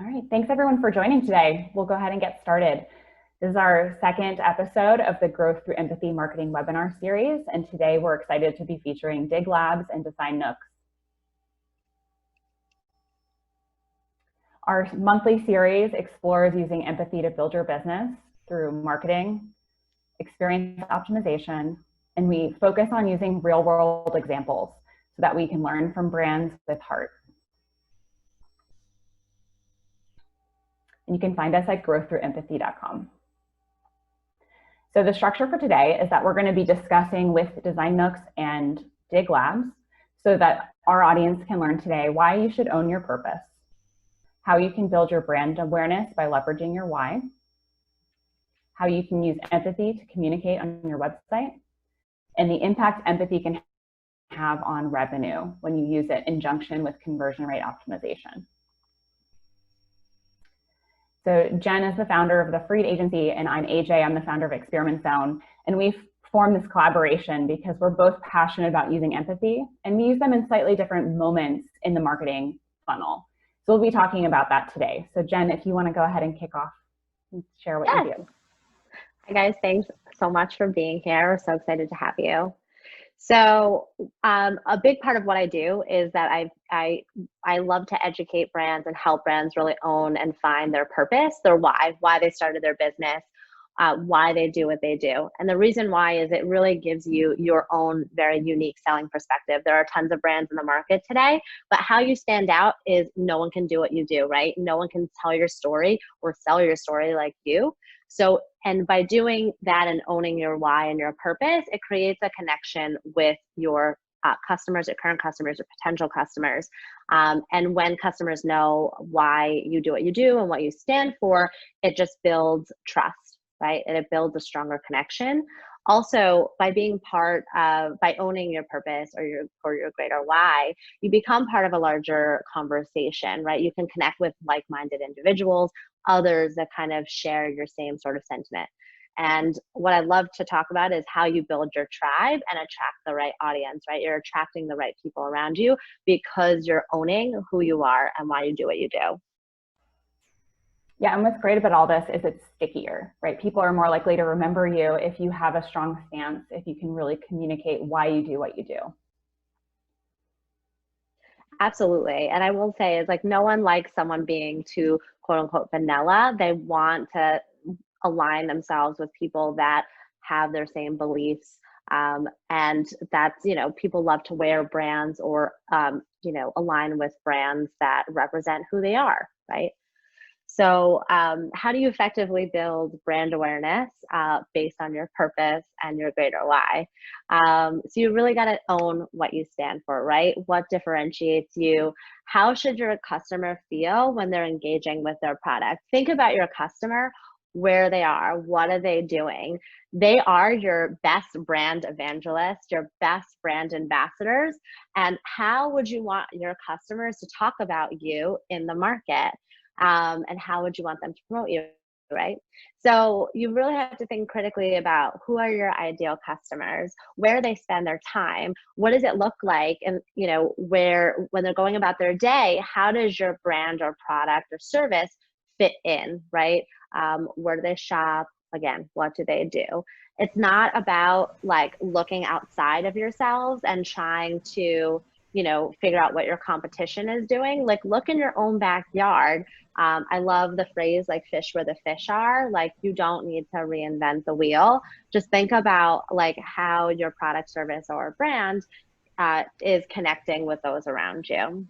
All right, thanks everyone for joining today. We'll go ahead and get started. This is our second episode of the Growth Through Empathy Marketing webinar series, and today we're excited to be featuring Dig Labs and Designooks. Our monthly series explores using empathy to build your business through marketing, experience optimization, and we focus on using real-world examples so that we can learn from brands with heart. And you can find us at growththroughempathy.com. So the structure for today is that we're going to be discussing with Designooks and Dig Labs so that our audience can learn today why you should own your purpose, how you can build your brand awareness by leveraging your why, how you can use empathy to communicate on your website, and the impact empathy can have on revenue when you use it in conjunction with conversion rate optimization. So Jen is the founder of the Freed Agency, and I'm AJ. I'm the founder of Experiment Zone. And we've formed this collaboration because we're both passionate about using empathy, and we use them in slightly different moments in the marketing funnel. So we'll be talking about that today. So Jen, if you want to go ahead and kick off and share what you do. Hi guys, thanks so much for being here. We're so excited to have you. So a big part of what I do is that I love to educate brands and help brands really own and find their purpose, their why they started their business, why they do what they do. And the reason why is it really gives you your own very unique selling perspective. There are tons of brands in the market today, but how you stand out is no one can do what you do, right? No one can tell your story or sell your story like you. So, and by doing that and owning your why and your purpose, it creates a connection with your customers, or current customers, or potential customers. And when customers know why you do what you do and what you stand for, it just builds trust, right? And it builds a stronger connection. Also, by being part of, by owning your purpose or your greater why, you become part of a larger conversation, right? You can connect with like-minded individuals, others that kind of share your same sort of sentiment. And what I love to talk about is how you build your tribe and attract the right audience, right? You're attracting the right people around you because you're owning who you are and why you do what you do. Yeah, and what's great about all this is it's stickier, right? People are more likely to remember you if you have a strong stance, if you can really communicate why you do what you do. Absolutely. And I will say is like no one likes someone being too quote unquote vanilla. They want to align themselves with people that have their same beliefs. And that's, you know, people love to wear brands or, you know, align with brands that represent who they are, right? So how do you effectively build brand awareness based on your purpose and your greater why? So you really got to own what you stand for, right? What differentiates you? How should your customer feel when they're engaging with their product? Think about your customer, where they are, what are they doing? They are your best brand evangelists, your best brand ambassadors. And how would you want your customers to talk about you in the market? And how would you want them to promote you, right? So you really have to think critically about who are your ideal customers, where they spend their time, what does it look like, and you know, where when they're going about their day, how does your brand or product or service fit in, right? Where do they shop? Again, what do they do? It's not about like looking outside of yourselves and trying to, you know, figure out what your competition is doing. Like look in your own backyard. I love the phrase like fish where the fish are. Like you don't need to reinvent the wheel. Just think about like how your product, service, or brand is connecting with those around you.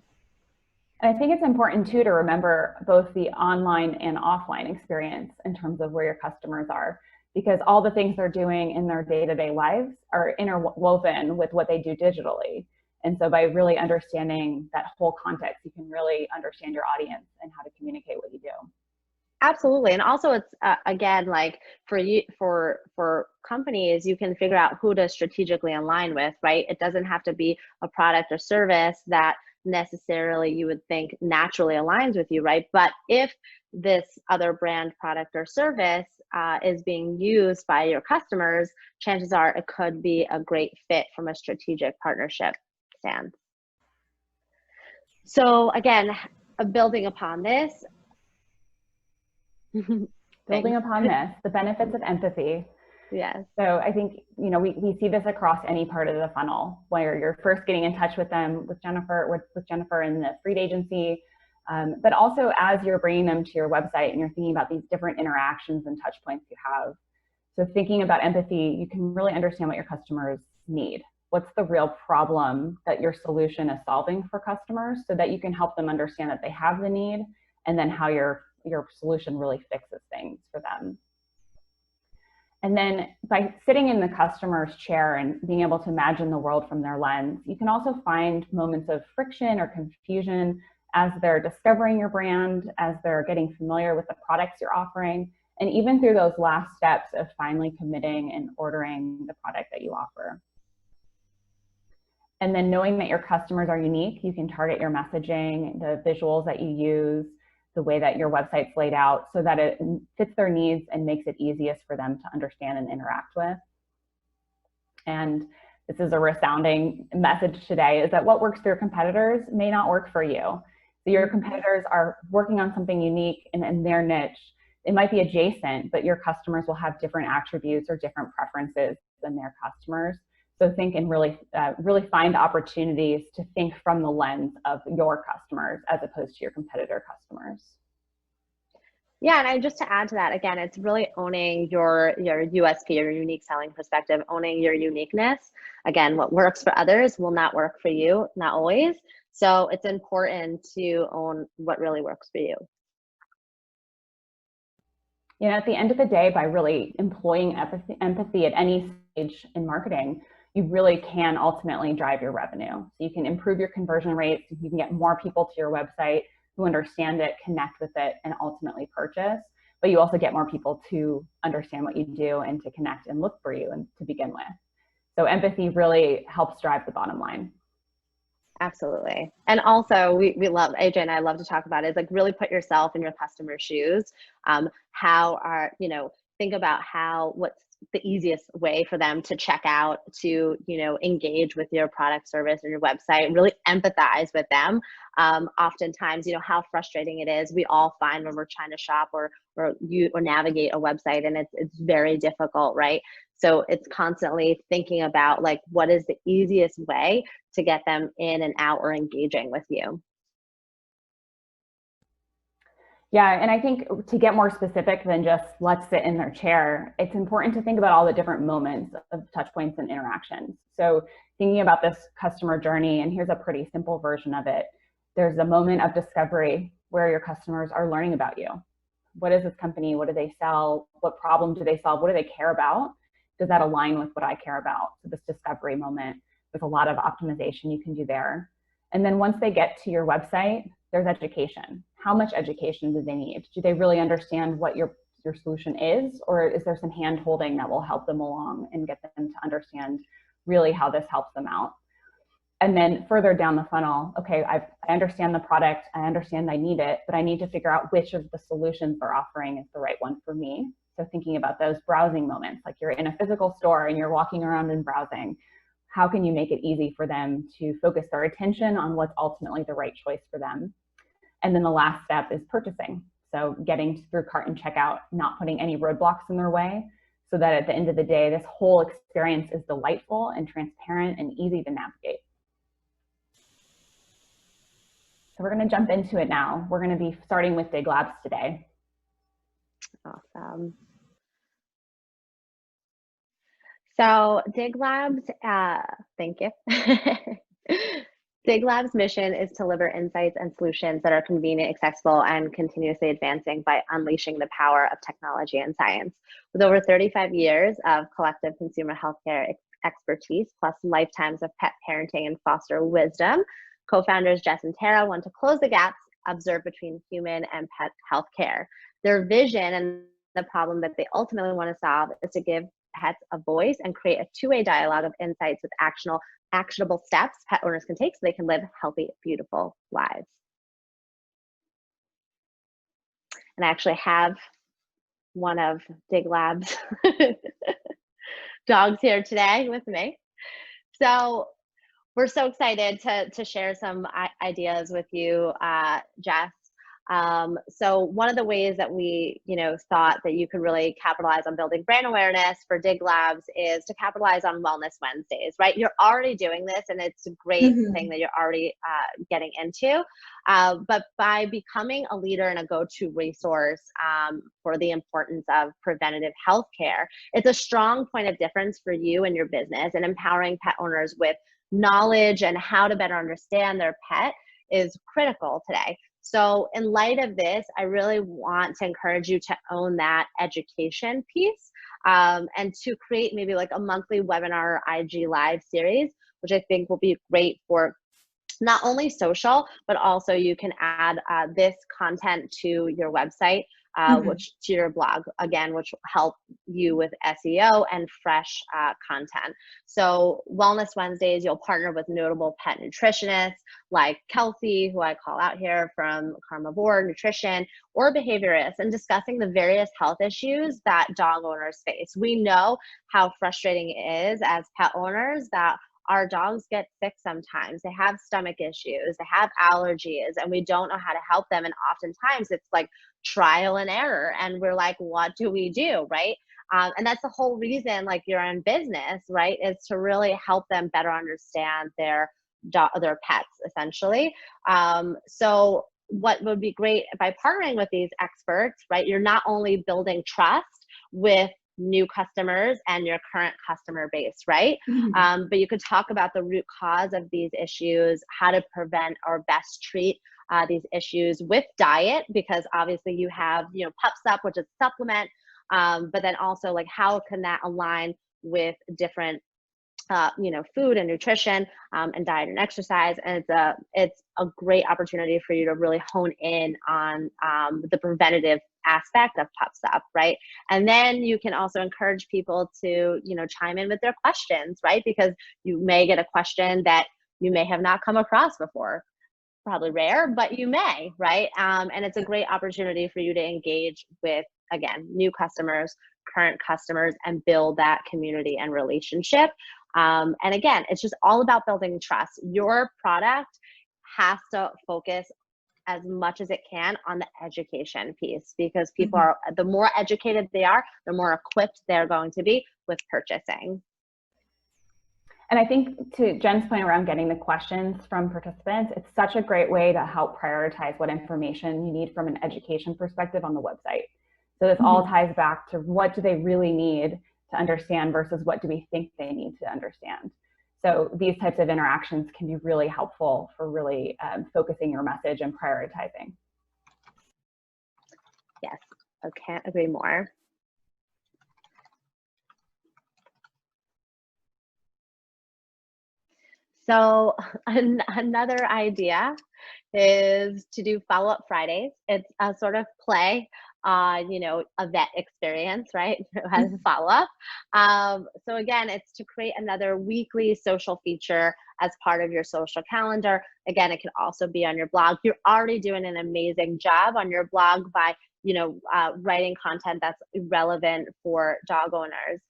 And I think it's important too to remember both the online and offline experience in terms of where your customers are, because all the things they're doing in their day-to-day lives are interwoven with what they do digitally. And so by really understanding that whole context, you can really understand your audience and how to communicate what you do. Absolutely. And also it's, again, like for you, for companies, you can figure out who to strategically align with, right? It doesn't have to be a product or service that necessarily you would think naturally aligns with you, right? But if this other brand, product, or service is being used by your customers, chances are it could be a great fit from a strategic partnership stance. So again, building upon this, Building upon this, the benefits of empathy. Yes. So I think, we see this across any part of the funnel where you're first getting in touch with them, with Jennifer in the Freed agency, but also as you're bringing them to your website and you're thinking about these different interactions and touch points you have. So thinking about empathy, you can really understand what your customers need. What's the real problem that your solution is solving for customers so that you can help them understand that they have the need and then how your solution really fixes things for them. And then by sitting in the customer's chair and being able to imagine the world from their lens, you can also find moments of friction or confusion as they're discovering your brand, as they're getting familiar with the products you're offering, and even through those last steps of finally committing and ordering the product that you offer. And then knowing that your customers are unique, you can target your messaging, the visuals that you use, the way that your website's laid out so that it fits their needs and makes it easiest for them to understand and interact with. And this is a resounding message today, is that what works for your competitors may not work for you. So your competitors are working on something unique in their niche. It might be adjacent, but your customers will have different attributes or different preferences than their customers. So think and really find opportunities to think from the lens of your customers as opposed to your competitor customers. Yeah, and just to add to that, again, it's really owning your USP, your unique selling perspective, owning your uniqueness. Again, what works for others will not work for you, not always. So it's important to own what really works for you. At the end of the day, by really employing empathy at any stage in marketing, you really can ultimately drive your revenue. So you can improve your conversion rates, you can get more people to your website who understand it, connect with it, and ultimately purchase. But you also get more people to understand what you do and to connect and look for you and to begin with. So empathy really helps drive the bottom line. Absolutely. And also we love, AJ and I love to talk about it, is like really put yourself in your customer's shoes. Think about what's the easiest way for them to check out, to, engage with your product, service, or your website, really empathize with them. Oftentimes, how frustrating it is. We all find when we're trying to shop or navigate a website, and it's very difficult, right? So it's constantly thinking about like, what is the easiest way to get them in and out or engaging with you. Yeah, and I think to get more specific than just let's sit in their chair, it's important to think about all the different moments of touch points and interactions. So thinking about this customer journey, and here's a pretty simple version of it. There's a moment of discovery where your customers are learning about you. What is this company? What do they sell? What problem do they solve? What do they care about? Does that align with what I care about? So this discovery moment, there's a lot of optimization you can do there. And then once they get to your website, there's education. How much education do they need? Do they really understand what your solution is? Or is there some hand holding that will help them along and get them to understand really how this helps them out? And then further down the funnel, okay, I understand the product, I understand I need it, but I need to figure out which of the solutions they're offering is the right one for me. So thinking about those browsing moments, like you're in a physical store and you're walking around and browsing, how can you make it easy for them to focus their attention on what's ultimately the right choice for them? And then the last step is purchasing. So getting through cart and checkout, not putting any roadblocks in their way, so that at the end of the day, this whole experience is delightful and transparent and easy to navigate. So we're going to jump into it now. We're going to be starting with Dig Labs today. Awesome. So Dig Labs, thank you. Dig Labs' mission is to deliver insights and solutions that are convenient, accessible, and continuously advancing by unleashing the power of technology and science. With over 35 years of collective consumer healthcare expertise, plus lifetimes of pet parenting and foster wisdom, co-founders Jess and Tara want to close the gaps observed between human and pet healthcare. Their vision and the problem that they ultimately want to solve is to give pets a voice and create a two-way dialogue of insights with actionable steps pet owners can take so they can live healthy, beautiful lives. And I actually have one of Dig Labs' dogs here today with me. So we're so excited to share some ideas with you, Jess. So one of the ways that we, thought that you could really capitalize on building brand awareness for Dig Labs is to capitalize on Wellness Wednesdays, right? You're already doing this, and it's a great thing that you're already getting into. But by becoming a leader and a go-to resource for the importance of preventative health care, it's a strong point of difference for you and your business, and empowering pet owners with knowledge and how to better understand their pet is critical today. So in light of this, I really want to encourage you to own that education piece, and to create maybe like a monthly webinar IG live series, which I think will be great for not only social, but also you can add this content to your website, which to your blog, again, which will help you with SEO and fresh content. So Wellness Wednesdays, you'll partner with notable pet nutritionists like Kelsey, who I call out here from Carnivore Nutrition, or behaviorists, and discussing the various health issues that dog owners face. We know how frustrating it is as pet owners that our dogs get sick sometimes. They have stomach issues, they have allergies, and we don't know how to help them. And oftentimes it's like trial and error. And we're like, what do we do, right? And that's the whole reason, like, you're in business, right? Is to really help them better understand their pets, essentially. So what would be great by partnering with these experts, right? You're not only building trust with new customers and your current customer base, right? But you could talk about the root cause of these issues, how to prevent or best treat these issues with diet, because obviously you have, Pups Up, which is a supplement, but then also like how can that align with different food and nutrition, and diet and exercise. And it's a great opportunity for you to really hone in on the preventative aspect of Pups Up, right? And then you can also encourage people to, chime in with their questions, right? Because you may get a question that you may have not come across before. Probably rare, but you may, right? And it's a great opportunity for you to engage with, again, new customers, current customers, and build that community and relationship. And again, it's just all about building trust. Your product has to focus as much as it can on the education piece, because people are, the more educated they are, the more equipped they're going to be with purchasing. And I think, to Jen's point around getting the questions from participants, it's such a great way to help prioritize what information you need from an education perspective on the website. So this all ties back to what do they really need to understand versus what do we think they need to understand. So these types of interactions can be really helpful for really focusing your message and prioritizing. Yes, I can't agree more. So another idea is to do follow-up Fridays. It's a sort of play on, a vet experience, right? As a follow-up. So again, it's to create another weekly social feature as part of your social calendar. Again, it can also be on your blog. You're already doing an amazing job on your blog by, writing content that's relevant for dog owners.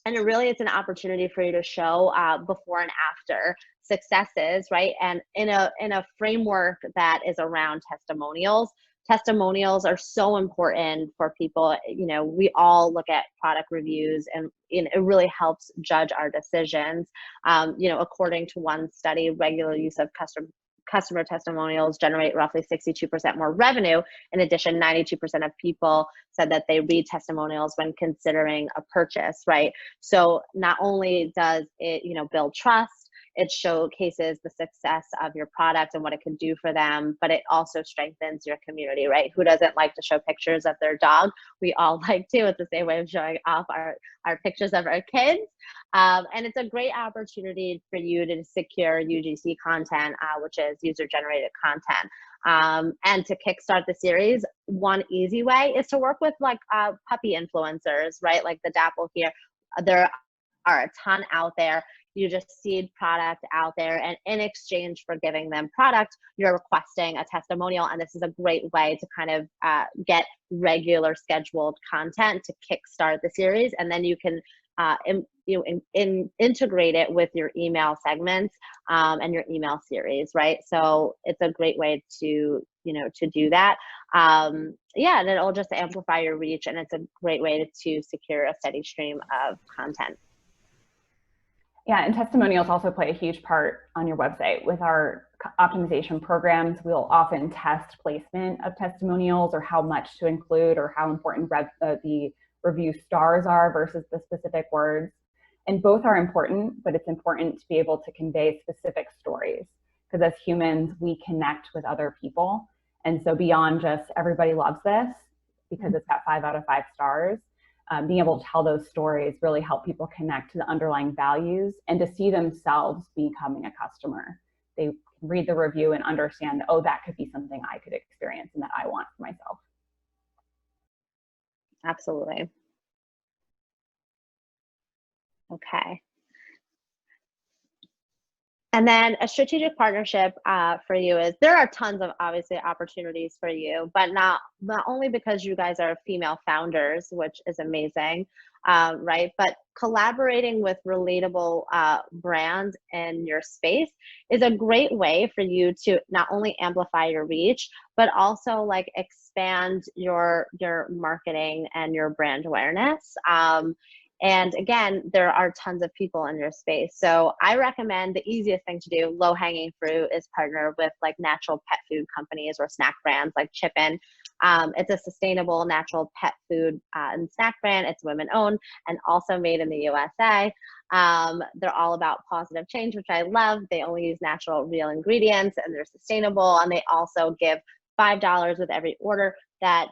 And it really is an opportunity for you to show before and after successes, right? And in a framework that is around testimonials. Testimonials are so important for people. We all look at product reviews, and it really helps judge our decisions. According to one study, regular use of customer testimonials generate roughly 62% more revenue. In addition, 92% of people said that they read testimonials when considering a purchase, right? So not only does it, build trust, it showcases the success of your product and what it can do for them, but it also strengthens your community, right? Who doesn't like to show pictures of their dog? We all like to. It's the same way of showing off our pictures of our kids. And it's a great opportunity for you to secure UGC content, which is user-generated content. And to kickstart the series, one easy way is to work with puppy influencers, right? Like the Dapple here. There are a ton out there. You just seed product out there, and in exchange for giving them product, you're requesting a testimonial. And this is a great way to kind of get regular scheduled content to kickstart the series. And then you can integrate it with your email segments and your email series, right? So it's a great way to, to do that. Yeah, and it'll just amplify your reach, and it's a great way to secure a steady stream of content. Yeah, and testimonials also play a huge part on your website. With our optimization programs, we'll often test placement of testimonials, or how much to include, or how important the review stars are versus the specific words. And both are important, but it's important to be able to convey specific stories, because as humans, we connect with other people. And so beyond just everybody loves this because it's got 5 out of 5 stars, being able to tell those stories really help people connect to the underlying values and to see themselves becoming a customer. They can read the review and understand, oh, that could be something I could experience and that I want for myself. Absolutely. Okay. And then a strategic partnership for you is, there are tons of obviously opportunities for you, but not only because you guys are female founders, which is amazing, right? But collaborating with relatable brands in your space is a great way for you to not only amplify your reach, but also like expand your marketing and your brand awareness. And again, there are tons of people in your space. So I recommend the easiest thing to do, low-hanging fruit, is partner with like natural pet food companies or snack brands like Chippen. It's a sustainable natural pet food and snack brand. It's women-owned and also made in the USA. They're all about positive change, which I love. They only use natural, real ingredients, and they're sustainable. And they also give $5 with every order that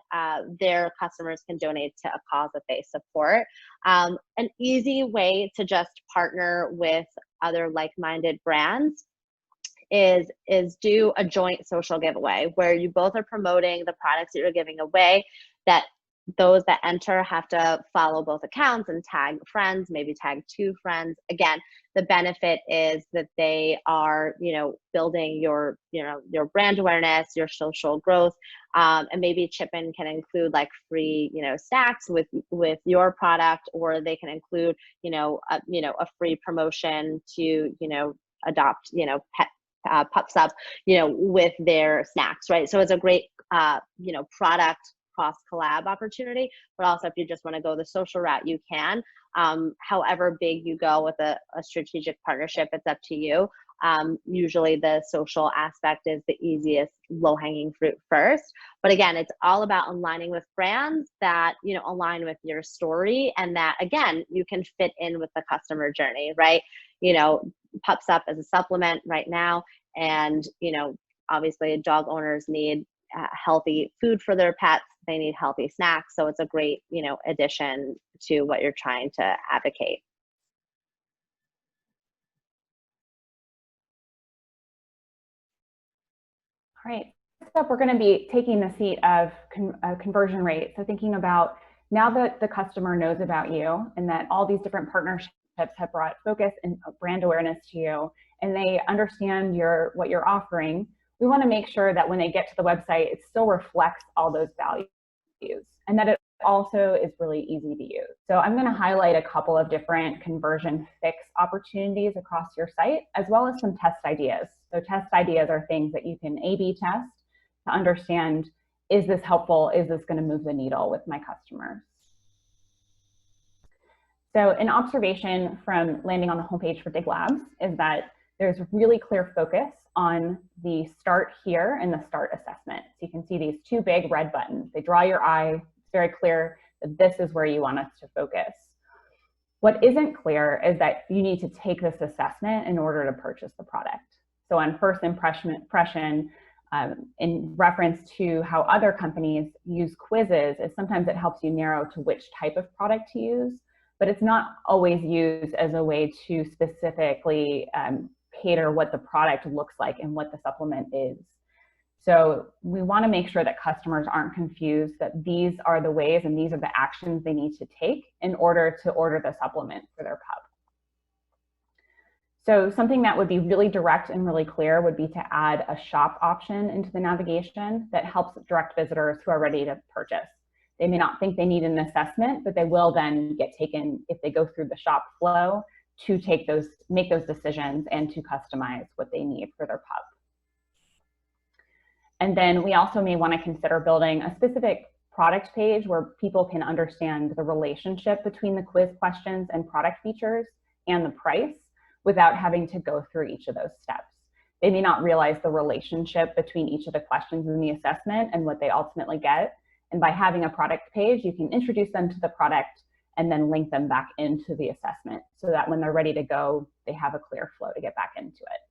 their customers can donate to a cause that they support. An easy way to just partner with other like-minded brands is do a joint social giveaway where you both are promoting the products that you're giving away, that those that enter have to follow both accounts and tag friends, maybe tag 2 friends. Again, the benefit is that they are, building your brand awareness, your social growth, and maybe Chippen can include like free, snacks with your product, or they can include, a free promotion to, adopt, pet pups up, with their snacks, right? So it's a great, product cross collab opportunity. But also, if you just want to go the social route, you can. However big you go with a strategic partnership, it's up to you. Usually the social aspect is the easiest, low-hanging fruit first. But again, it's all about aligning with brands that, align with your story, and that, again, you can fit in with the customer journey, right? Pups Up as a supplement right now. And, obviously dog owners need healthy food for their pets. They need healthy snacks. So it's a great, addition to what you're trying to advocate. All right, next up, we're going to be taking the seat of conversion rate. So thinking about, now that the customer knows about you and that all these different partnerships have brought focus and brand awareness to you, and they understand what you're offering, we want to make sure that when they get to the website, it still reflects all those values, and that it also is really easy to use. So I'm going to highlight a couple of different conversion fix opportunities across your site, as well as some test ideas. So test ideas are things that you can A/B test to understand, is this helpful? Is this going to move the needle with my customers? So an observation from landing on the homepage for Dig Labs is that there's really clear focus on the start here and the start assessment. So you can see these 2 big red buttons. They draw your eye. It's very clear that this is where you want us to focus. What isn't clear is that you need to take this assessment in order to purchase the product. So on first impression, in reference to how other companies use quizzes, is sometimes it helps you narrow to which type of product to use, but it's not always used as a way to specifically cater what the product looks like and what the supplement is. So we want to make sure that customers aren't confused, that these are the ways and these are the actions they need to take in order to order the supplement for their pup. So something that would be really direct and really clear would be to add a shop option into the navigation that helps direct visitors who are ready to purchase. They may not think they need an assessment, but they will then get taken if they go through the shop flow to make those decisions and to customize what they need for their pup. And then we also may want to consider building a specific product page where people can understand the relationship between the quiz questions and product features and the price without having to go through each of those steps. They may not realize the relationship between each of the questions in the assessment and what they ultimately get. And by having a product page, you can introduce them to the product and then link them back into the assessment so that when they're ready to go, they have a clear flow to get back into it.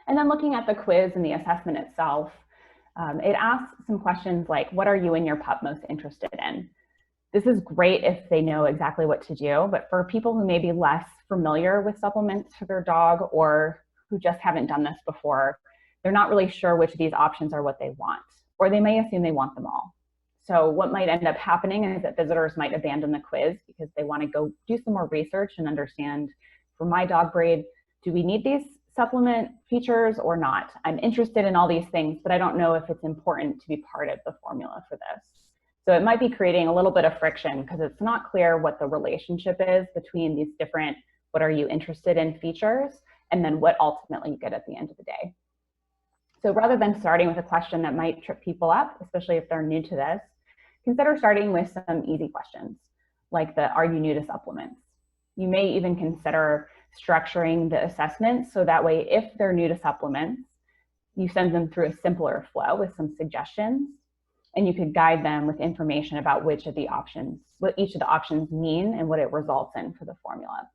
And then looking at the quiz and the assessment itself, it asks some questions like, what are you and your pup most interested in? This is great if they know exactly what to do, but for people who may be less familiar with supplements for their dog or who just haven't done this before, they're not really sure which of these options are what they want, or they may assume they want them all. So what might end up happening is that visitors might abandon the quiz because they want to go do some more research and understand, for my dog breed, do we need these supplement features or not? I'm interested in all these things, but I don't know if it's important to be part of the formula for this. So it might be creating a little bit of friction because it's not clear what the relationship is between these different, what are you interested in features, and then what ultimately you get at the end of the day. So rather than starting with a question that might trip people up, especially if they're new to this, consider starting with some easy questions, like the, are you new to supplements? You may even consider structuring the assessment so that way, if they're new to supplements, you send them through a simpler flow with some suggestions, and you could guide them with information about which of the options, what each of the options mean and what it results in for the formula.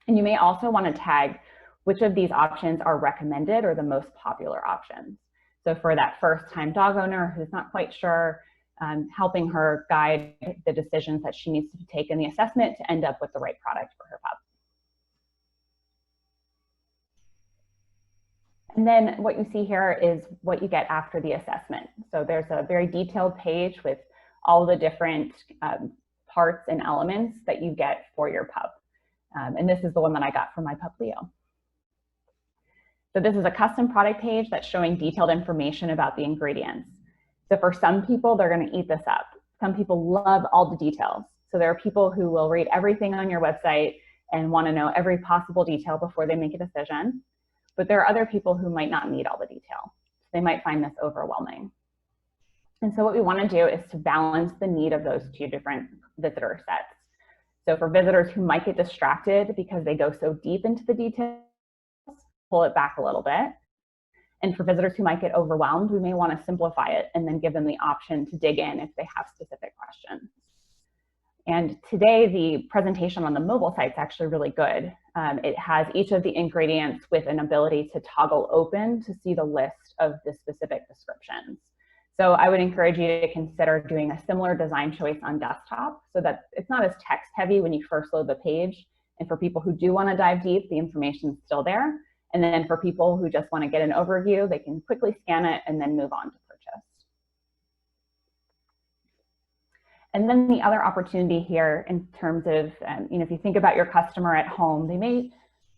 And you may also want to tag which of these options are recommended or the most popular options. So for that first-time dog owner who's not quite sure, helping her guide the decisions that she needs to take in the assessment to end up with the right product for her pup. And then what you see here is what you get after the assessment. So there's a very detailed page with all the different parts and elements that you get for your pup. And this is the one that I got for my pup, Leo. So this is a custom product page that's showing detailed information about the ingredients. So for some people, they're going to eat this up. Some people love all the details. So there are people who will read everything on your website and want to know every possible detail before they make a decision. But there are other people who might not need all the detail. They might find this overwhelming. And so what we want to do is to balance the need of those two different visitor sets. So for visitors who might get distracted because they go so deep into the details, pull it back a little bit. And for visitors who might get overwhelmed, we may want to simplify it and then give them the option to dig in if they have specific questions. And today, the presentation on the mobile site is actually really good. It has each of the ingredients with an ability to toggle open to see the list of the specific descriptions. So I would encourage you to consider doing a similar design choice on desktop so that it's not as text heavy when you first load the page. And for people who do want to dive deep, the information is still there. And then for people who just want to get an overview, they can quickly scan it and then move on to purchase. And then the other opportunity here in terms of, if you think about your customer at home, they may,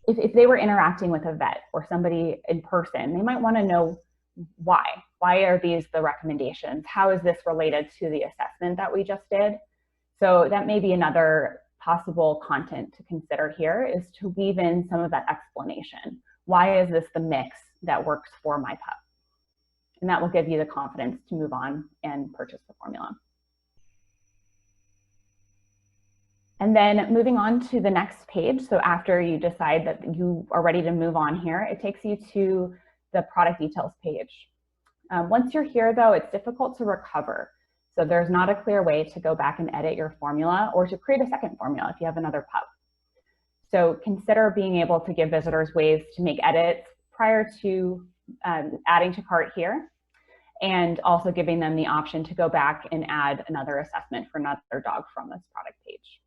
if they were interacting with a vet or somebody in person, they might want to know why. Why are these the recommendations? How is this related to the assessment that we just did? So that may be another possible content to consider here, is to weave in some of that explanation. Why is this the mix that works for my pup? And that will give you the confidence to move on and purchase the formula. And then moving on to the next page. So after you decide that you are ready to move on here, it takes you to the product details page. Once you're here though, it's difficult to recover. So there's not a clear way to go back and edit your formula or to create a second formula if you have another pup. So consider being able to give visitors ways to make edits prior to adding to cart here, and also giving them the option to go back and add another assessment for another dog from this product page.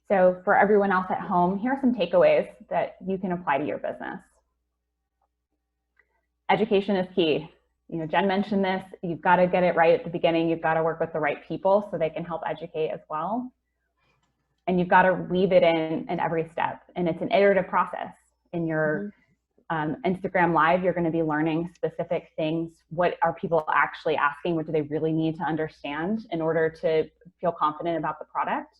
So for everyone else at home, here are some takeaways that you can apply to your business. Education is key. Jen mentioned this, you've got to get it right at the beginning. You've got to work with the right people so they can help educate as well. And you've got to weave it in every step. And it's an iterative process. In your Instagram Live, you're going to be learning specific things. What are people actually asking? What do they really need to understand in order to feel confident about the product?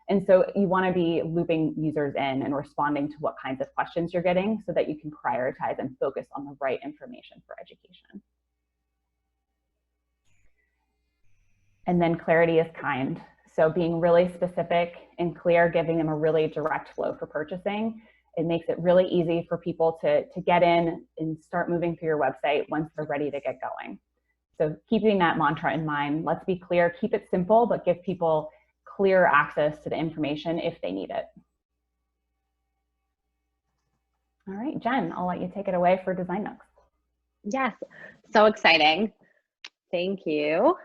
And so you want to be looping users in and responding to what kinds of questions you're getting so that you can prioritize and focus on the right information for education. And then clarity is kind. So being really specific and clear, giving them a really direct flow for purchasing. It makes it really easy for people to get in and start moving through your website once they're ready to get going. So keeping that mantra in mind, let's be clear, keep it simple, but give people clear access to the information if they need it. All right, Jen, I'll let you take it away for Designooks. Yes, so exciting. Thank you.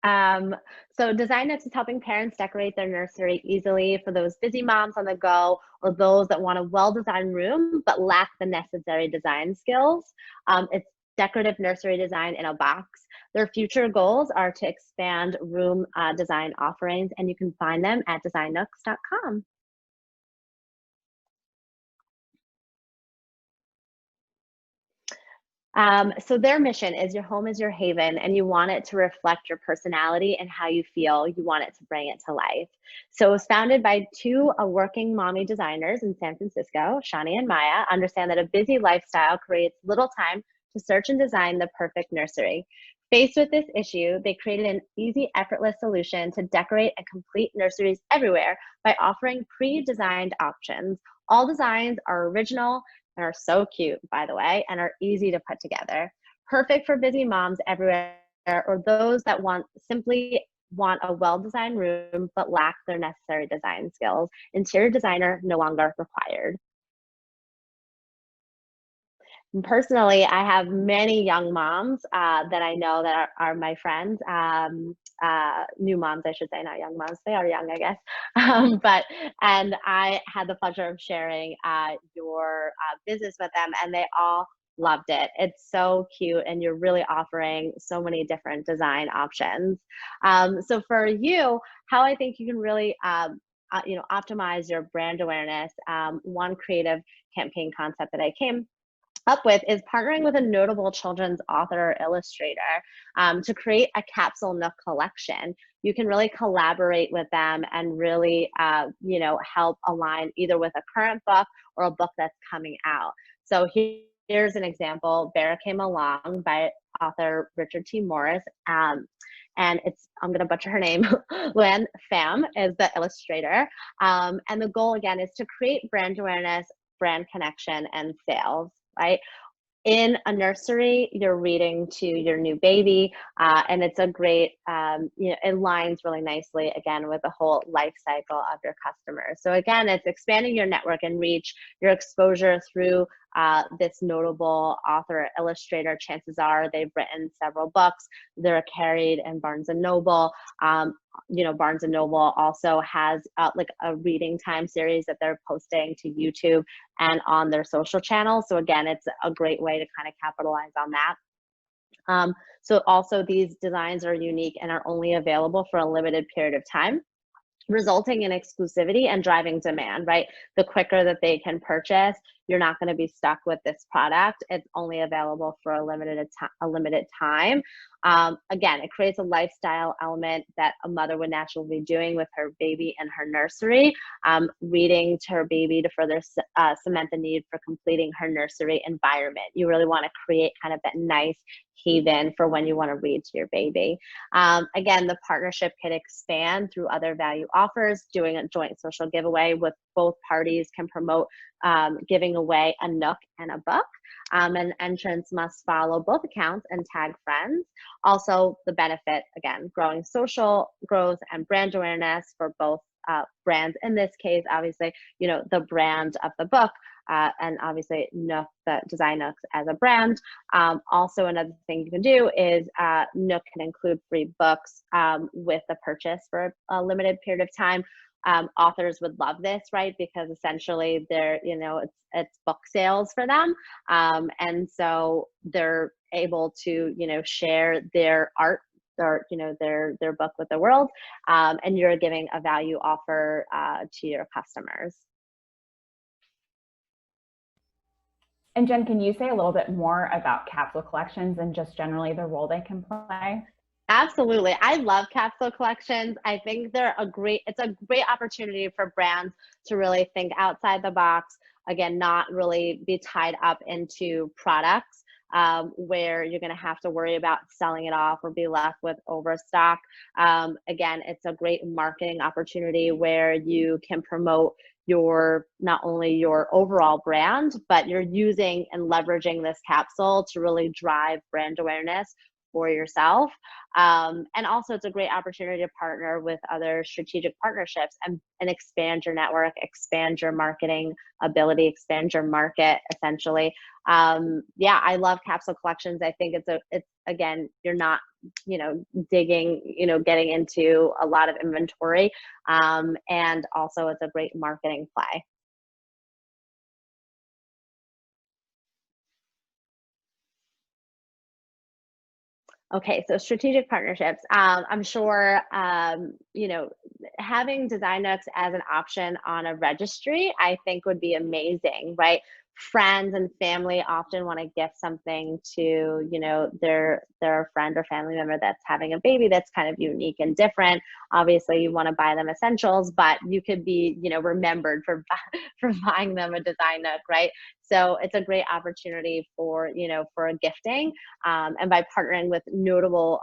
So Designooks is helping parents decorate their nursery easily for those busy moms on the go or those that want a well-designed room but lack the necessary design skills. It's decorative nursery design in a box. Their future goals are to expand room design offerings, and you can find them at designooks.com. So their mission is your home is your haven, and you want it to reflect your personality and how you feel. You want it to bring it to life. So it was founded by two working mommy designers in San Francisco, Shani and Maya, understand that a busy lifestyle creates little time to search and design the perfect nursery. Faced with this issue, they created an easy, effortless solution to decorate and complete nurseries everywhere by offering pre-designed options. All designs are original and are so cute, by the way, and are easy to put together. Perfect for busy moms everywhere or those that simply want a well-designed room but lack their necessary design skills. Interior designer no longer required. And personally, I have many young moms that I know that are my friends, new moms, I should say, not young moms. They are young, I guess. And I had the pleasure of sharing your business with them, and they all loved it. It's so cute, and you're really offering so many different design options. So for you, how I think you can really optimize your brand awareness, one creative campaign concept that I came up with is partnering with a notable children's author or illustrator to create a capsule Nook collection. You can really collaborate with them and really help align either with a current book or a book that's coming out. So here's an example. Bear Came Along by author Richard T. Morris. And it's, I'm going to butcher her name, Lynn Pham is the illustrator. And the goal, again, is to create brand awareness, brand connection, and sales. Right? In a nursery, you're reading to your new baby, and it's a great, it aligns really nicely, again, with the whole life cycle of your customers. So again, it's expanding your network and reach, your exposure through this notable author illustrator. Chances are they've written several books. They're carried in Barnes and Noble. Barnes and Noble also has like a reading time series that they're posting to YouTube and on their social channels. So again, it's a great way to kind of capitalize on that. So also these designs are unique and are only available for a limited period of time, resulting in exclusivity and driving demand, right? The quicker that they can purchase, you're not going to be stuck with this product. It's only available for a limited time. Again, it creates a lifestyle element that a mother would naturally be doing with her baby in her nursery, reading to her baby to further cement the need for completing her nursery environment. You really want to create kind of that nice haven for when you want to read to your baby. Again, the partnership can expand through other value offers, doing a joint social giveaway with both parties can promote giving away a Nook and a book. And entrants must follow both accounts and tag friends. Also, the benefit, again, growing social growth and brand awareness for both brands. In this case, obviously, the brand of the book, and obviously Nook, the Designooks as a brand. Also, another thing you can do is Nook can include free books with the purchase for a limited period of time. Authors would love this, right? Because essentially they're, it's book sales for them. And so they're able to, share their art or, their book with the world. And you're giving a value offer to your customers. And Jen, can you say a little bit more about Capsule Collections and just generally the role they can play? Absolutely. I love Capsule Collections. I think it's a great opportunity for brands to really think outside the box. Again, not really be tied up into products where you're going to have to worry about selling it off or be left with overstock. Again, it's a great marketing opportunity where you can promote not only your overall brand, but you're using and leveraging this capsule to really drive brand awareness for yourself. And also it's a great opportunity to partner with other strategic partnerships and expand your network, expand your marketing ability, expand your market essentially. Yeah, I love Capsule Collections. I think it's again, you're not, digging, getting into a lot of inventory. And also it's a great marketing play. Okay, so strategic partnerships. I'm sure, having Designooks as an option on a registry, I think would be amazing, right? Friends and family often want to gift something to, their friend or family member that's having a baby that's kind of unique and different. Obviously, you want to buy them essentials, but you could be, remembered for for buying them a Designnook, right? So it's a great opportunity for, for a gifting. And by partnering with notable,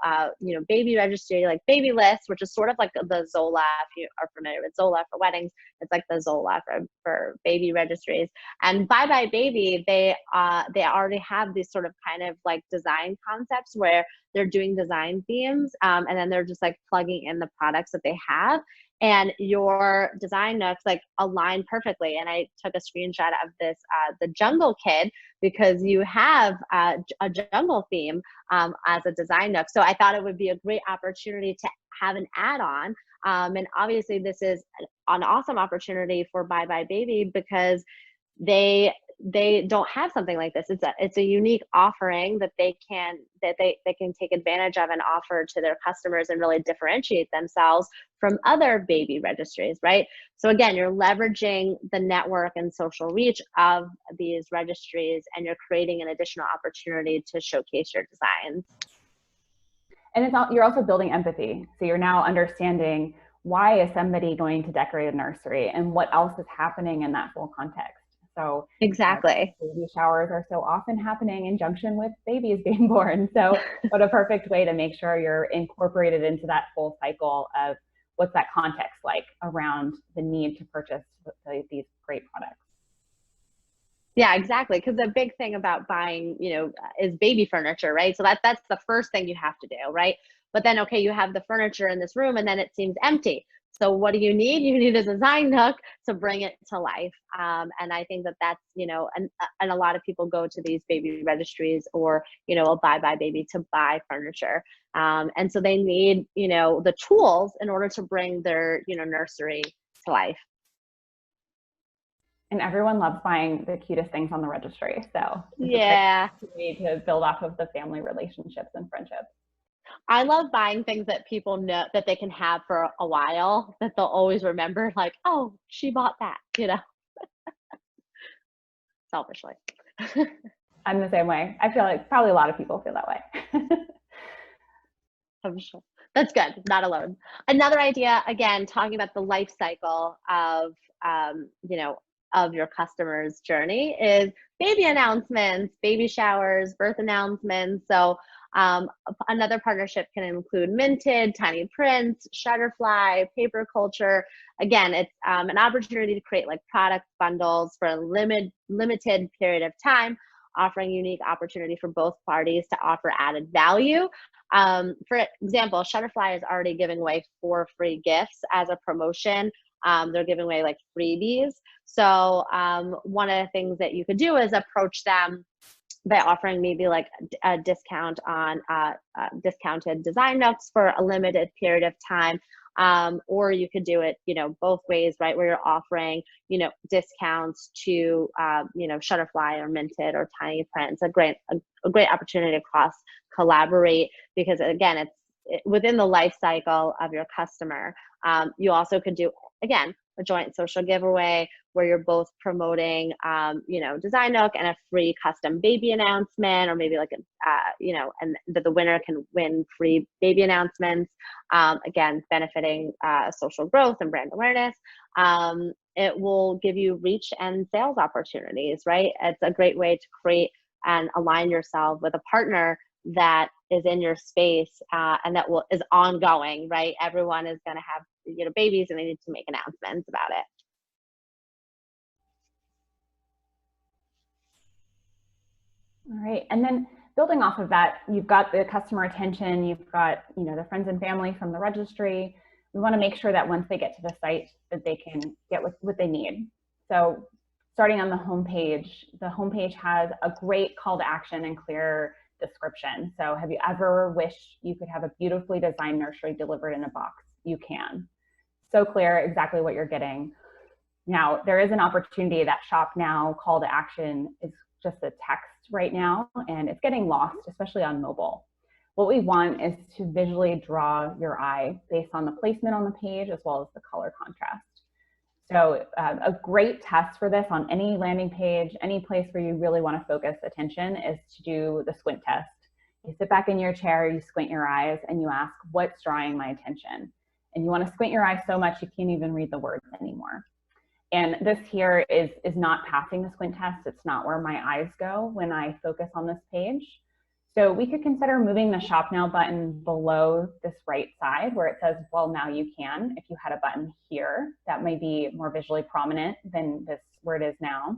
baby registry like Baby List, which is sort of like the Zola, if you are familiar with Zola for weddings, it's like the Zola for baby registries. And Bye Bye Baby, they already have these sort of kind of like design concepts where they're doing design themes, and then they're just like plugging in the products that they have. And your Designooks like align perfectly. And I took a screenshot of this, the Jungle Kid, because you have a jungle theme as a Designnook. So I thought it would be a great opportunity to have an add-on. And obviously this is an awesome opportunity for Bye Bye Baby because they don't have something like this. It's a unique offering that they can take advantage of and offer to their customers and really differentiate themselves from other baby registries, right? So again, you're leveraging the network and social reach of these registries, and you're creating an additional opportunity to showcase your designs. And you're also building empathy. So you're now understanding, why is somebody going to decorate a nursery and what else is happening in that full context. So exactly, baby showers are so often happening in junction with babies being born. So what a perfect way to make sure you're incorporated into that full cycle of what's that context like around the need to purchase these great products. Yeah, exactly. Because the big thing about buying, is baby furniture, right? So that's the first thing you have to do, right? But then, okay, you have the furniture in this room and then it seems empty. So what do you need? You need a Designnook to bring it to life. And I think that's, and a lot of people go to these baby registries or, a Bye Bye Baby to buy furniture. And so they need, the tools in order to bring their, nursery to life. And everyone loves buying the cutest things on the registry. So yeah, we need to build off of the family relationships and friendships. I love buying things that people know that they can have for a while, that they'll always remember, like, oh, she bought that, selfishly. I'm the same way. I feel like probably a lot of people feel that way. I'm sure. That's good. Not alone. Another idea, again, talking about the life cycle of, of your customer's journey is baby announcements, baby showers, birth announcements. So another partnership can include Minted, Tiny Prints, Shutterfly, Paper Culture. Again, it's an opportunity to create like product bundles for a limited period of time, offering unique opportunity for both parties to offer added value. For example, Shutterfly is already giving away 4 free gifts as a promotion. They're giving away like freebies. So one of the things that you could do is approach them by offering maybe like a discount on discounted Designooks for a limited period of time. Or you could do it, both ways, right? Where you're offering, discounts to, Shutterfly or Minted or Tiny Print. It's a great opportunity to cross collaborate because again, it's within the life cycle of your customer. You also could do, again, a joint social giveaway where you're both promoting, you know, Designooks and a free custom baby announcement, or maybe like a, you know, and that the winner can win free baby announcements. Again, benefiting social growth and brand awareness. It will give you reach and sales opportunities, right? It's a great way to create and align yourself with a partner that is in your space and that is ongoing, right? Everyone is going to have, you know, babies, and they need to make announcements about it. All right, and then building off of that, you've got the customer attention, you've got, you know, the friends and family from the registry. We want to make sure that once they get to the site that they can get what they need. So starting on the homepage has a great call to action and clear description. So have you ever wished you could have a beautifully designed nursery delivered in a box? You can. So clear exactly what you're getting. Now, there is an opportunity that shop now call to action is just a text right now, and it's getting lost, especially on mobile. What we want is to visually draw your eye based on the placement on the page as well as the color contrast. So a great test for this on any landing page, any place where you really want to focus attention, is to do the squint test. You sit back in your chair, you squint your eyes, and you ask, what's drawing my attention? And you want to squint your eyes so much you can't even read the words anymore. And this here is not passing the squint test. It's not where my eyes go when I focus on this page. So we could consider moving the Shop Now button below this right side where it says, well, now you can. If you had a button here, that may be more visually prominent than this where it is now.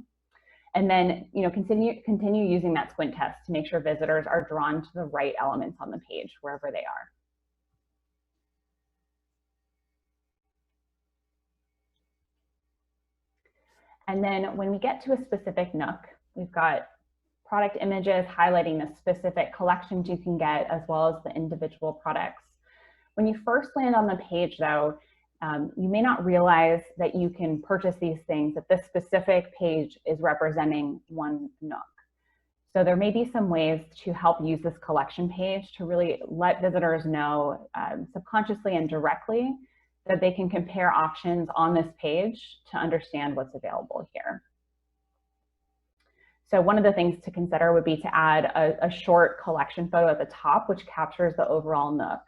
And then, you know, continue using that squint test to make sure visitors are drawn to the right elements on the page, wherever they are. And then when we get to a specific Nook, we've got product images highlighting the specific collections you can get, as well as the individual products. When you first land on the page, though, you may not realize that you can purchase these things, that this specific page is representing one Nook. So there may be some ways to help use this collection page to really let visitors know subconsciously and directly that they can compare options on this page to understand what's available here. So one of the things to consider would be to add a short collection photo at the top, which captures the overall Nook.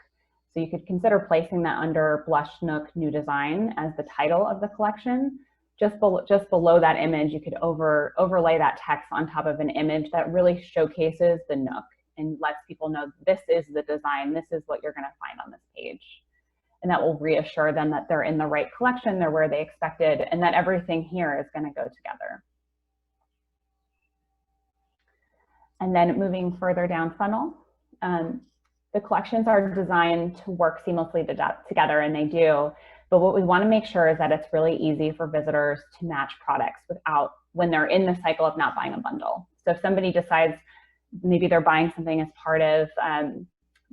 So you could consider placing that under Blush Nook New Design as the title of the collection. Just below that image, you could overlay that text on top of an image that really showcases the Nook and lets people know this is the design, this is what you're going to find on this page. And that will reassure them that they're in the right collection, they're where they expected, and that everything here is going to go together. And then moving further down funnel, the collections are designed to work seamlessly together, and they do. But what we want to make sure is that it's really easy for visitors to match products when they're in the cycle of not buying a bundle. So if somebody decides maybe they're buying something as part of,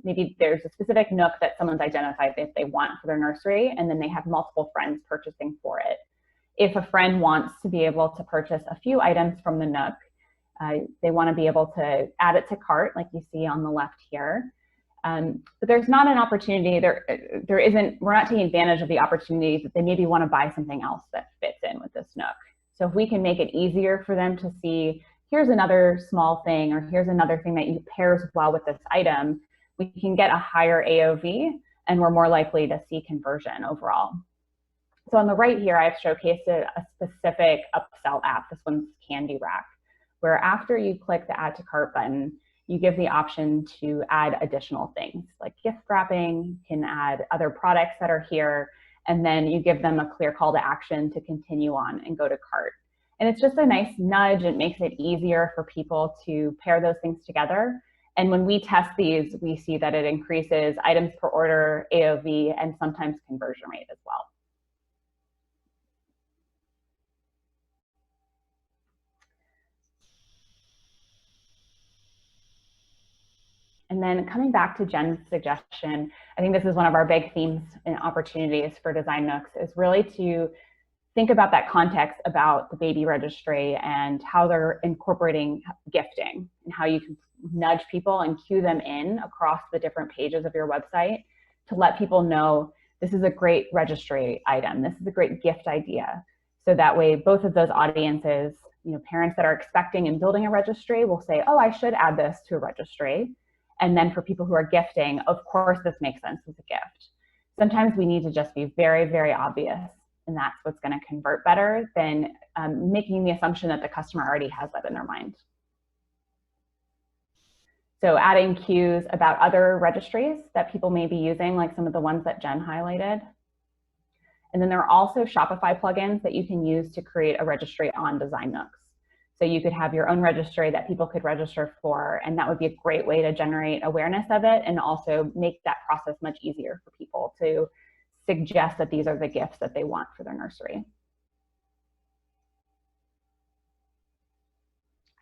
maybe there's a specific Nook that someone's identified that they want for their nursery, and then they have multiple friends purchasing for it. If a friend wants to be able to purchase a few items from the Nook, they want to be able to add it to cart like you see on the left here. But there's not an opportunity, we're not taking advantage of the opportunities that they maybe want to buy something else that fits in with this Nook. So if we can make it easier for them to see, here's another small thing, or here's another thing that pairs well with this item, we can get a higher AOV, and we're more likely to see conversion overall. So on the right here, I've showcased a specific upsell app. This one's Candy Rack, where after you click the Add to Cart button, you give the option to add additional things like gift wrapping, you can add other products that are here, and then you give them a clear call to action to continue on and go to cart. And it's just a nice nudge. It makes it easier for people to pair those things together. And when we test these, we see that it increases items per order, AOV, and sometimes conversion rate as well. And then coming back to Jen's suggestion, I think this is one of our big themes and opportunities for Designooks, is really to think about that context about the baby registry and how they're incorporating gifting and how you can nudge people and cue them in across the different pages of your website to let people know this is a great registry item, this is a great gift idea. So that way, both of those audiences, parents that are expecting and building a registry will say, oh, I should add this to a registry. And then for people who are gifting, of course, this makes sense as a gift. Sometimes we need to just be very, very obvious, and that's what's going to convert better than making the assumption that the customer already has that in their mind. So adding cues about other registries that people may be using, like some of the ones that Jen highlighted. And then there are also Shopify plugins that you can use to create a registry on Designooks. So you could have your own registry that people could register for, and that would be a great way to generate awareness of it and also make that process much easier for people to suggest that these are the gifts that they want for their nursery.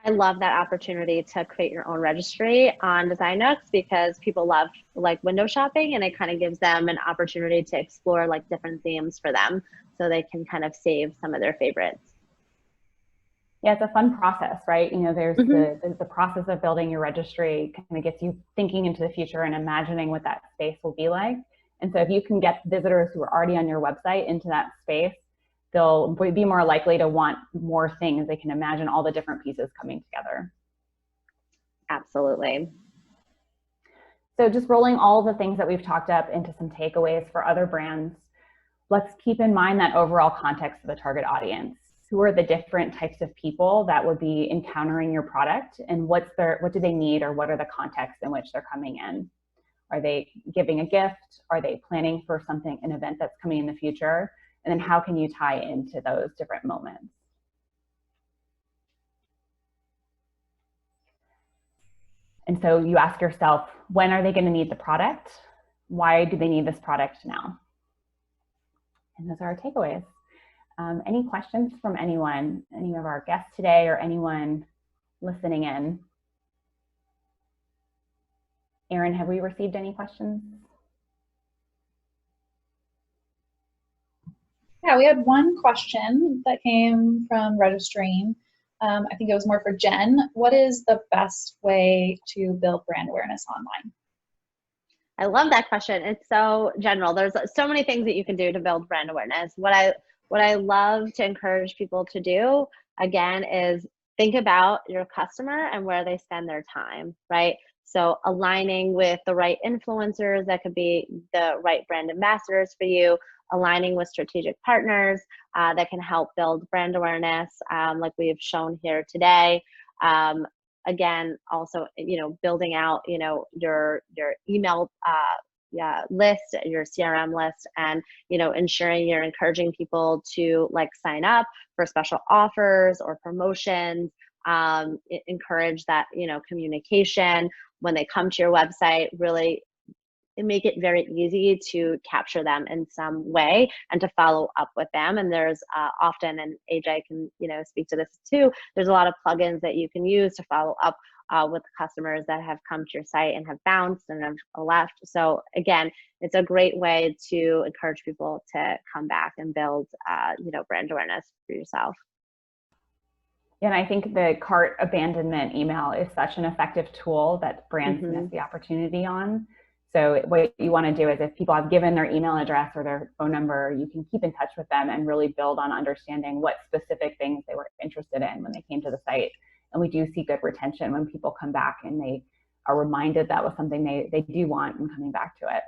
I love that opportunity to create your own registry on Designooks because people love like window shopping, and it kind of gives them an opportunity to explore like different themes for them so they can kind of save some of their favorites. Yeah, it's a fun process, right? There's the process of building your registry kind of gets you thinking into the future and imagining what that space will be like. And so if you can get visitors who are already on your website into that space, they'll be more likely to want more things. They can imagine all the different pieces coming together. Absolutely. So just rolling all the things that we've talked up into some takeaways for other brands, let's keep in mind that overall context of the target audience. Who are the different types of people that would be encountering your product, and what do they need, or what are the contexts in which they're coming in? Are they giving a gift? Are they planning for an event that's coming in the future? And then how can you tie into those different moments? And so you ask yourself, when are they going to need the product? Why do they need this product now? And those are our takeaways. Any questions from anyone, any of our guests today, or anyone listening in? Erin, have we received any questions? Yeah, we had one question that came from registering. I think it was more for Jen. What is the best way to build brand awareness online? I love that question. It's so general. There's so many things that you can do to build brand awareness. What I love to encourage people to do, again, is think about your customer and where they spend their time, right? So aligning with the right influencers that could be the right brand ambassadors for you, aligning with strategic partners that can help build brand awareness, like we've shown here today. Again, also, building out, your email list, your CRM list, and, ensuring you're encouraging people to sign up for special offers or promotions. Encourage that, communication when they come to your website, really make it very easy to capture them in some way and to follow up with them. And there's often, and AJ can, speak to this too, there's a lot of plugins that you can use to follow up with customers that have come to your site and have bounced and have left. So again, it's a great way to encourage people to come back and build, brand awareness for yourself. And I think the cart abandonment email is such an effective tool that brands miss the opportunity on. So what you want to do is, if people have given their email address or their phone number, you can keep in touch with them and really build on understanding what specific things they were interested in when they came to the site. And we do see good retention when people come back and they are reminded that was something they do want and coming back to it.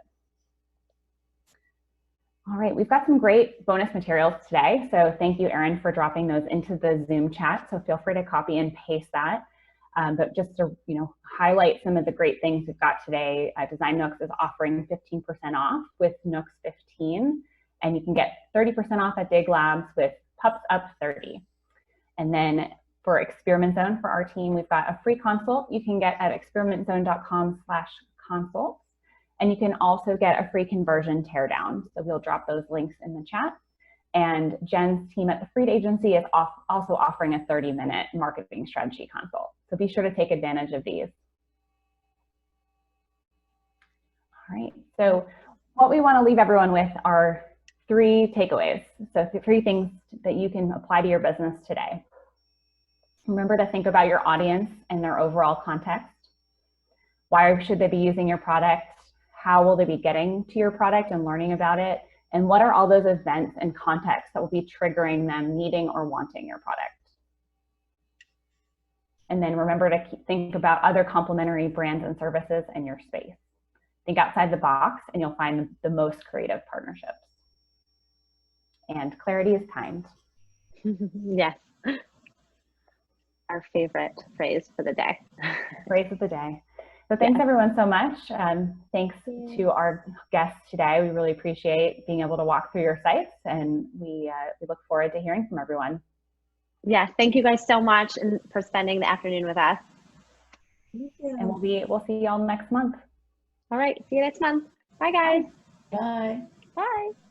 All right, we've got some great bonus materials today. So thank you, Erin, for dropping those into the Zoom chat. So feel free to copy and paste that. But just to highlight some of the great things we've got today, Designooks is offering 15% off with Nooks 15, and you can get 30% off at Dig Labs with Pups Up 30. And then for Experiment Zone, for our team, we've got a free consult you can get at experimentzone.com/consult. And you can also get a free conversion teardown. So we'll drop those links in the chat. And Jen's team at the Freed Agency is also offering a 30-minute marketing strategy consult. So be sure to take advantage of these. All right, so what we want to leave everyone with are 3 takeaways. So 3 things that you can apply to your business today. Remember to think about your audience and their overall context. Why should they be using your product? how will they be getting to your product and learning about it? And what are all those events and contexts that will be triggering them needing or wanting your product? And then remember to think about other complementary brands and services in your space. Think outside the box and you'll find the most creative partnerships. And clarity is kind. Yes. Our favorite phrase for the day. Phrase of the day. So thanks everyone so much. Thanks to our guests today. We really appreciate being able to walk through your sites, and we look forward to hearing from everyone. Yes, thank you guys so much and for spending the afternoon with us. And we'll see y'all next month. All right, see you next month. Bye guys. Bye. Bye.